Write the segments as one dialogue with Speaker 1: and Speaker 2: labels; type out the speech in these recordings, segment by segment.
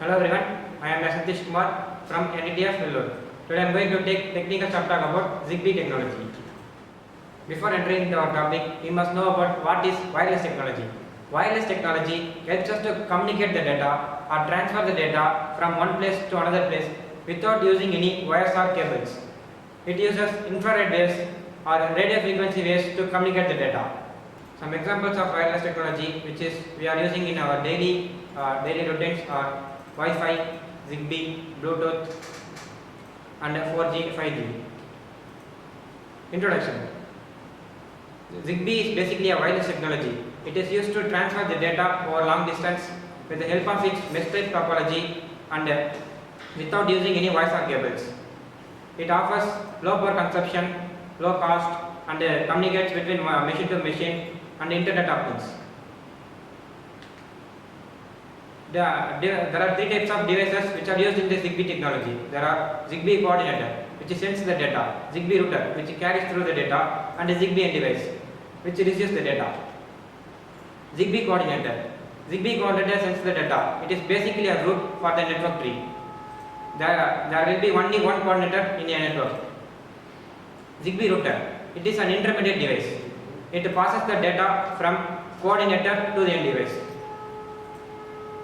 Speaker 1: Hello everyone, I am Satish Kumar from NTTF Vellore. Today I am going to take technical talk about Zigbee Technology. Before entering our topic, we must know about what is wireless technology. Wireless technology helps us to communicate the data or transfer the data from one place to another place without using any wires or cables. It uses infrared waves or radio frequency waves to communicate the data. Some examples of wireless technology which is we are using in our daily routines are Wi-Fi, Zigbee, Bluetooth and 4G, 5G. Introduction. Zigbee is basically a wireless technology. It is used to transfer the data over long distance with the help of its mesh-type topology and without using any wires or cables. It offers low power consumption, low cost and communicates between machine to machine and Internet of Things. There are three types of devices which are used in the Zigbee technology. There are Zigbee coordinator, which sends the data, Zigbee router, which carries through the data, and a Zigbee end device, which receives the data. Zigbee coordinator. Zigbee coordinator sends the data. It is basically a route for the network tree. There will be only one coordinator in a network. Zigbee router. It is an intermediate device. It passes the data from coordinator to the end device.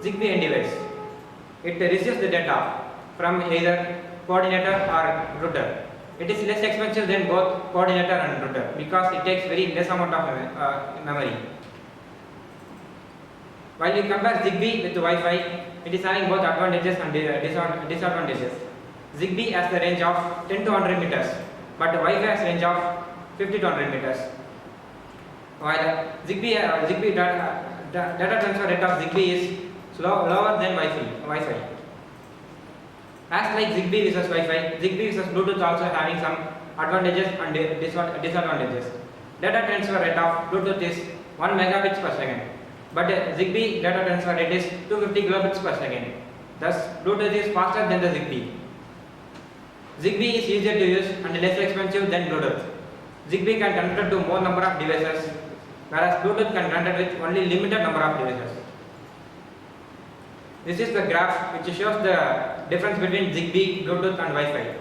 Speaker 1: Zigbee end device. It receives the data from either coordinator or router. It is less expensive than both coordinator and router because it takes very less amount of memory. While we compare Zigbee with Wi-Fi, it is having both advantages and disadvantages. Zigbee has the range of 10 to 100 meters, but Wi-Fi has range of 50 to 100 meters. While Zigbee data transfer rate of Zigbee is lower than Wi-Fi. As like Zigbee versus Wi-Fi, Zigbee versus Bluetooth also having some advantages and disadvantages. Data transfer rate of Bluetooth is 1 megabits per second, but Zigbee data transfer rate is 250 kilobits per second. Thus, Bluetooth is faster than the Zigbee. Zigbee is easier to use and less expensive than Bluetooth. Zigbee can connect to more number of devices, whereas Bluetooth can connect with only limited number of devices. This is the graph which shows the difference between Zigbee, Bluetooth and Wi-Fi.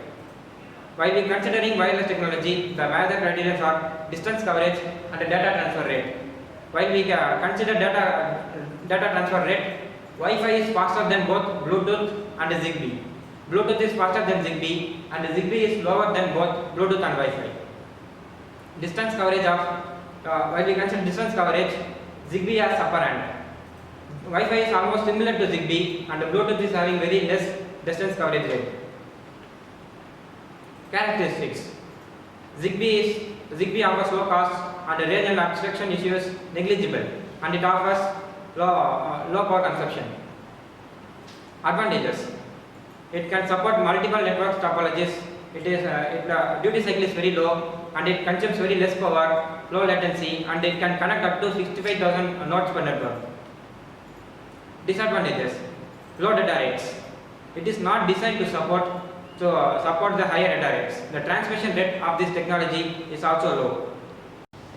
Speaker 1: While we considering wireless technology, the major criteria are distance coverage and data transfer rate. While we consider data transfer rate, Wi-Fi is faster than both Bluetooth and Zigbee. Bluetooth is faster than Zigbee and Zigbee is lower than both Bluetooth and Wi-Fi. Distance coverage of while we consider distance coverage, Zigbee has upper hand. Wi-Fi is almost similar to Zigbee and Bluetooth is having very less distance coverage rate. Characteristics. Zigbee offers low cost and range and abstraction issues negligible, and it offers low power consumption. Advantages. It can support multiple network topologies. Duty cycle is very low and it consumes very less power, low latency, and it can connect up to 65,000 nodes per network. Disadvantages. Low data rates. It is not designed to support the higher data rates. The transmission rate of this technology is also low.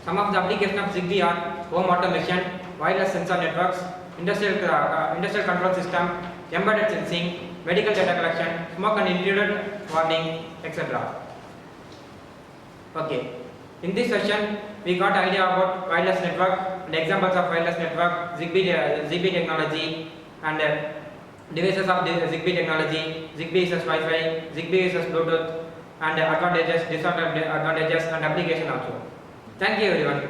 Speaker 1: Some of the applications of Zigbee are home automation, wireless sensor networks, industrial control system, embedded sensing, medical data collection, smoke and intruder warning, etc. Okay. In this session, we got idea about wireless network and examples of wireless network, Zigbee technology and devices of Zigbee technology, Zigbee versus Wi-Fi, Zigbee versus Bluetooth, and advantages, disadvantages, and application also. Thank you everyone.